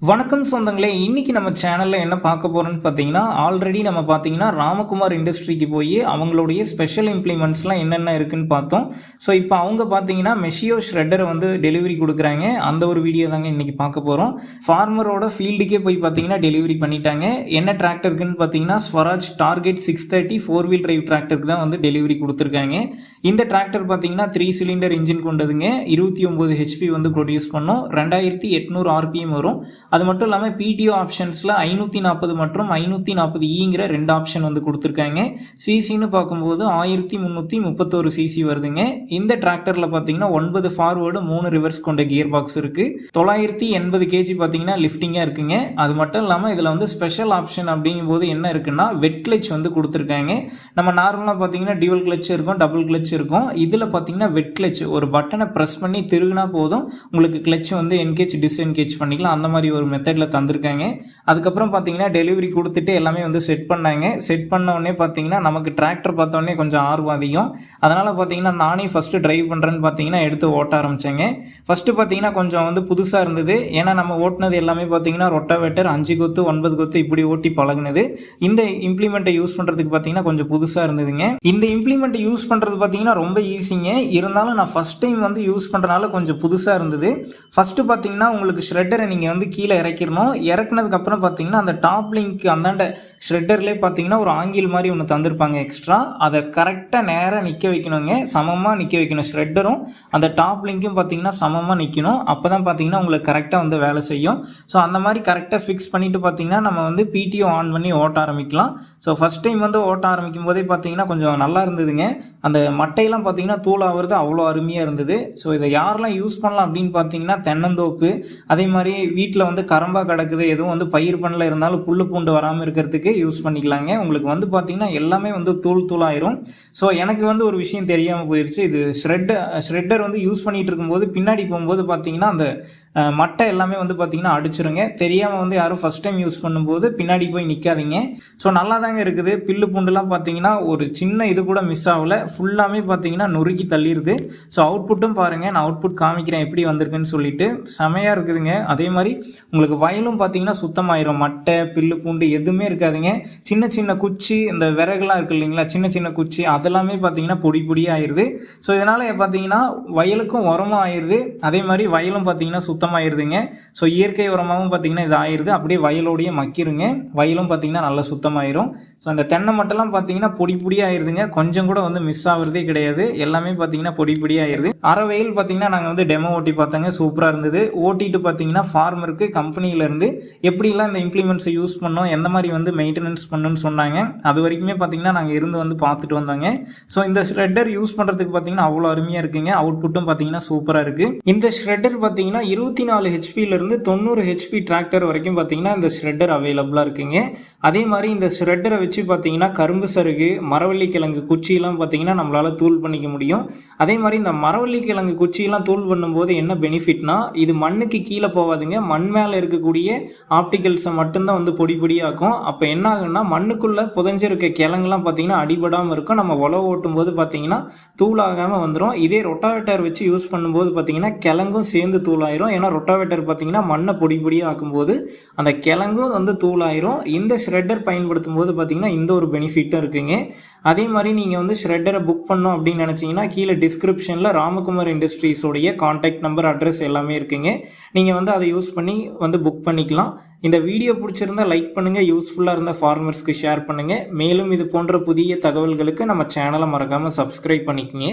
வணக்கம் சொந்தங்களே, இன்னைக்கு நம்ம சேனல்ல என்ன பார்க்க போறோம்னு பார்த்தீங்கன்னா, ஆல்ரெடி நம்ம பார்த்தீங்கன்னா ராமகுமார் இண்டஸ்ட்ரிக்கு போய் அவங்களுடைய ஸ்பெஷல் இம்ப்ளிமெண்ட்ஸ்லாம் என்னென்ன இருக்குன்னு பார்த்தோம். ஸோ இப்போ அவங்க பார்த்தீங்கன்னா மெஷியோ ஷ்ரெட்டரை வந்து டெலிவரி கொடுக்குறாங்க. அந்த ஒரு வீடியோ தாங்க இன்னைக்கு பார்க்க போகிறோம். ஃபார்மரோட ஃபீல்டுக்கே போய் பார்த்தீங்கன்னா டெலிவரி பண்ணிட்டாங்க. என்ன டிராக்டருக்குன்னு பார்த்தீங்கன்னா ஸ்வராஜ் டார்கெட் 630 4 வீல் டிரைவ் டிராக்டருக்கு தான் வந்து டெலிவரி கொடுத்துருக்காங்க. இந்த டிராக்டர் பார்த்தீங்கன்னா 3 சிலிண்டர் இன்ஜின் கொண்டதுங்க. 29 ஹெச்பி வந்து ப்ரொடியூஸ் பண்ணும். 2800 ஆர்பிஎம் வரும். அது மட்டும் இல்லாமல் பிடிஓ ஆப்ஷன்ஸில் 540 மற்றும் 540ங்கிற ரெண்டு ஆப்ஷன் வந்து கொடுத்துருக்காங்க. சிசின்னு பார்க்கும்போது 1331 சிசி வருதுங்க. இந்த டிராக்டரில் பார்த்தீங்கன்னா 9 ஃபார்வேர்டு 3 ரிவர்ஸ் கொண்ட கியர் பாக்ஸ் இருக்குது. 980 கேஜி பார்த்தீங்கன்னா லிஃப்டிங்காக இருக்குங்க. அது மட்டும் இல்லாமல் இதில் வந்து ஸ்பெஷல் ஆப்ஷன் அப்படிங்கும்போது என்ன இருக்குன்னா வெட் கிளச் வந்து கொடுத்துருக்காங்க. நம்ம நார்மலாக பார்த்தீங்கன்னா டியூவல் கிளச் இருக்கும், டபுள் கிளச் இருக்கும். இதில் பார்த்தீங்கன்னா வெட் கிளச் ஒரு பட்டனை ப்ரெஸ் பண்ணி திருகுனா போதும், உங்களுக்கு கிளச் வந்து என்கேஜ் டிஸ்என்கேஜ் பண்ணிக்கலாம். அந்த மாதிரி ஒரு மெத்தடில் தந்திருக்காங்க. அதுக்கப்புறம் பார்த்தீங்கன்னா டெலிவரி கொடுத்துட்டு எல்லாமே வந்து செட் பண்ணாங்க. செட் பண்ண உடனே பார்த்தீங்கன்னா நமக்கு டிராக்டர் பார்த்தோன்னே கொஞ்சம் ஆர்வம் அதிகம். அதனால் பார்த்தீங்கன்னா நானே ஃபஸ்ட்டு ட்ரைவ் பண்ணுறேன்னு பார்த்தீங்கன்னா எடுத்து ஓட்ட ஆரம்பித்தேங்க. ஃபஸ்ட்டு பார்த்தீங்கன்னா கொஞ்சம் வந்து புதுசாக இருந்தது. ஏன்னா நம்ம ஓட்டினது எல்லாமே பார்த்தீங்கன்னா ரொட்டாவேட்டர் 5 கொத்து 9 கொத்து இப்படி ஓட்டி பழகுனது. இந்த இம்ப்ளிமெண்ட்டை யூஸ் பண்ணுறதுக்கு பார்த்தீங்கன்னா கொஞ்சம் புதுசாக இருந்ததுங்க. இந்த இம்ப்ளிமெண்ட்டை யூஸ் பண்ணுறது பார்த்தீங்கன்னா ரொம்ப ஈஸிங்க. இருந்தாலும் நான் ஃபஸ்ட் டைம் வந்து யூஸ் பண்ணுறதுனால கொஞ்சம் புதுசாக இருந்தது. ஃபஸ்ட்டு பார்த்தீங்கன்னா உங்களுக்கு ஷ்ரெட்டரை நீங்கள் வந்து கீழே இறக்கிடணும். இறக்குனதுக்கப்புறம் பார்த்தீங்கன்னா அந்த டாப் லிங்க் அந்தாண்ட ஷ்ரெட்டர்லேயே பார்த்தீங்கன்னா ஒரு ஆங்கில் மாதிரி ஒன்று தந்திருப்பாங்க எக்ஸ்ட்ரா. அதை கரெக்டாக நேராக நிற்க வைக்கணுங்க. சமமாக நிற்க வைக்கணும். ஷ்ரெட்டரும் அந்த டாப் லிங்க்கும் பார்த்தீங்கன்னா சமமாக நிற்கணும். அப்போ தான் பார்த்தீங்கன்னா உங்களுக்கு கரெக்டாக வந்து வேலை செய்யும். ஸோ அந்த மாதிரி கரெக்டாக ஃபிக்ஸ் பண்ணிவிட்டு பார்த்தீங்கன்னா நம்ம வந்து பிடிஓ ஆன் பண்ணி ஓட்ட ஆரம்பிக்கலாம். ஸோ ஃபஸ்ட் டைம் வந்து ஓட்ட ஆரம்பிக்கும் போதே பார்த்தீங்கன்னா கொஞ்சம் நல்லா இருந்ததுங்க. அந்த மட்டையெல்லாம் பார்த்தீங்கன்னா தூளாகிறது அவ்வளோ அருமையாக இருந்தது. ஸோ இதை யாரெல்லாம் யூஸ் பண்ணலாம் அப்படின்னு பார்த்தீங்கன்னா தென்னந்தோப்பு, அதே மாதிரி வீட்டில் வந்து கரம்பா கிடக்குது, எதுவும் வந்து பயிர் பண்ணல இருந்தாலும் புல்லு பூண்டு வராமல் இருக்கிறதுக்கு யூஸ் பண்ணிக்கலாங்க. உங்களுக்கு வந்து பார்த்தீங்கன்னா எல்லாமே வந்து தூளாயிரும். ஸோ எனக்கு வந்து ஒரு விஷயம் தெரியாமல் போயிடுச்சு. இது ஷ்ரெட்டர் வந்து யூஸ் பண்ணிகிட்டு இருக்கும்போது பின்னாடி போகும்போது பார்த்தீங்கன்னா அந்த மட்டை எல்லாமே வந்து பார்த்தீங்கன்னா அடிச்சிருங்க. தெரியாமல் வந்து யாரும் ஃபஸ்ட் டைம் யூஸ் பண்ணும்போது பின்னாடி போய் நிற்காதீங்க. ஸோ நல்லா தாங்க இருக்குது. பில்லு பூண்டுலாம் பார்த்தீங்கன்னா ஒரு சின்ன இது கூட மிஸ் ஆகலை. ஃபுல்லாமே பார்த்தீங்கன்னா நொறுக்கி தள்ளிடுது. ஸோ அவுட்புட்டும் பாருங்கள், நான் அவுட்புட் காமிக்கிறேன் எப்படி வந்திருக்குன்னு சொல்லிட்டு. செமையாக இருக்குதுங்க. அதே மாதிரி உங்களுக்கு வயலும் பார்த்தீங்கன்னா சுத்தமாயிரும். மட்டை பில்லு பூண்டு எதுவுமே இருக்காதுங்க. சின்ன சின்ன குச்சி இந்த விறகுலாம் இருக்குது இல்லைங்களா, சின்ன சின்ன குச்சி அதெல்லாமே பார்த்தீங்கன்னா பொடி பொடியாக ஆயிடுது. ஸோ இதனால் பார்த்தீங்கன்னா வயலுக்கும் உரமும் ஆயிடுது. அதே மாதிரி வயலும் பார்த்தீங்கன்னா சுத்தமாயிருதுங்க. ஸோ இயற்கை உரமாகவும் பார்த்தீங்கன்னா இது ஆயிடுது. அப்படியே வயலோடையே மக்கிருங்க. வயலும் பார்த்தீங்கன்னா நல்லா சுத்தமாயிரும். ஸோ அந்த தென்னை மட்டெல்லாம் பார்த்தீங்கன்னா பொடி பொடியாக ஆயிடுதுங்க. கொஞ்சம் கூட வந்து மிஸ் ஆகுறதே கிடையாது. எல்லாமே பார்த்தீங்கன்னா பொடி பொடியாக ஆயிடுது. அரை வெயில் பார்த்தீங்கன்னா நாங்கள் வந்து டெமோ ஓட்டி பார்த்தாங்க. சூப்பராக இருந்தது. ஓட்டிட்டு பார்த்தீங்கன்னா ஃபார்மருக்கு கம்பெனியிலேருந்து எப்படிலாம் இந்த இம்ப்ளிமெண்ட்ஸை யூஸ் பண்ணோம், எந்த மாதிரி வந்து மெயின்டெனன்ஸ் பண்ணணும்னு சொன்னாங்க. அது வரைக்குமே பார்த்தீங்கன்னா நாங்கள் இருந்து வந்து பார்த்துட்டு வந்தாங்க. ஸோ இந்த ஷ்ரெட்டர் யூஸ் பண்ணுறதுக்கு பார்த்தீங்கன்னா அவ்வளோ அருமையாக இருக்குங்க. அவுட்புட்டும் பார்த்தீங்கன்னா சூப்பராக இருக்குது. இந்த ஷ்ரெட்டர் பார்த்தீங்கன்னா 24 ஹெச்பியிலிருந்து 90 ஹெச்பி டிராக்டர் வரைக்கும் பார்த்தீங்கன்னா இந்த ஷ்ரெட்டர் அவைலபிளாக இருக்குங்க. அதே மாதிரி இந்த ஷ்ரெட்டரை வச்சு பார்த்தீங்கன்னா கரும்பு சருகு, மரவள்ளி கிழங்கு குச்சியெல்லாம் பார்த்தீங்கன்னா நம்மளால் தூள் பண்ணிக்க முடியும். அதே மாதிரி இந்த மரவள்ளி கிழங்கு குச்சியெல்லாம் தூள் பண்ணும்போது என்ன பெனிஃபிட்னா, இது மண்ணுக்கு கீழே போகாதுங்க. மண் மேலே இருக்கக்கூடிய ஆப்டிகல்ஸை மட்டும்தான் வந்து பொடி பொடியாக்கும். அப்போ என்ன ஆகுன்னா மண்ணுக்குள்ளே புதைஞ்சிருக்க கிழங்குலாம் பார்த்தீங்கன்னா அடிபடாமல் இருக்கும். நம்ம உழவு ஓட்டும் போது பார்த்தீங்கன்னா தூளாகாமல் வந்துடும். இதே ரொட்டாவேட்டர் வச்சு யூஸ் பண்ணும்போது பார்த்தீங்கன்னா கிழங்கும் சேர்ந்து தூளாயிரும். ஏன்னா ரொட்டாவேட்டர் பார்த்தீங்கன்னா மண்ணை பொடி பொடியாக ஆக்கும்போது அந்த கிழங்கும் வந்து தூளாயிரும். இந்த ஷ்ரெட்டர் பயன்படுத்தும் போது பார்த்தீங்கன்னா இந்த ஒரு பெனிஃபிட்டும் இருக்குங்க. அதே மாதிரி நீங்கள் வந்து ஷ்ரெட்டரை புக் பண்ணோம் அப்படின்னு நினச்சிங்கன்னா கீழே டிஸ்கிரிப்ஷனில் ராமகுமார் இண்டஸ்ட்ரீஸோடைய கான்டாக்ட் நம்பர், அட்ரஸ் எல்லாமே இருக்குங்க. நீங்கள் வந்து அதை யூஸ் பண்ணி வந்து புக் பண்ணிக்கலாம். இந்த வீடியோ பிடிச்சிருந்தா லைக் பண்ணுங்கள். யூஸ்ஃபுல்லாக இருந்த ஃபார்மர்ஸ்க்கு ஷேர் பண்ணுங்கள். மேலும் இது போன்ற புதிய தகவல்களுக்கு நம்ம சேனலை மறக்காமல் சப்ஸ்கிரைப் பண்ணிக்கங்க.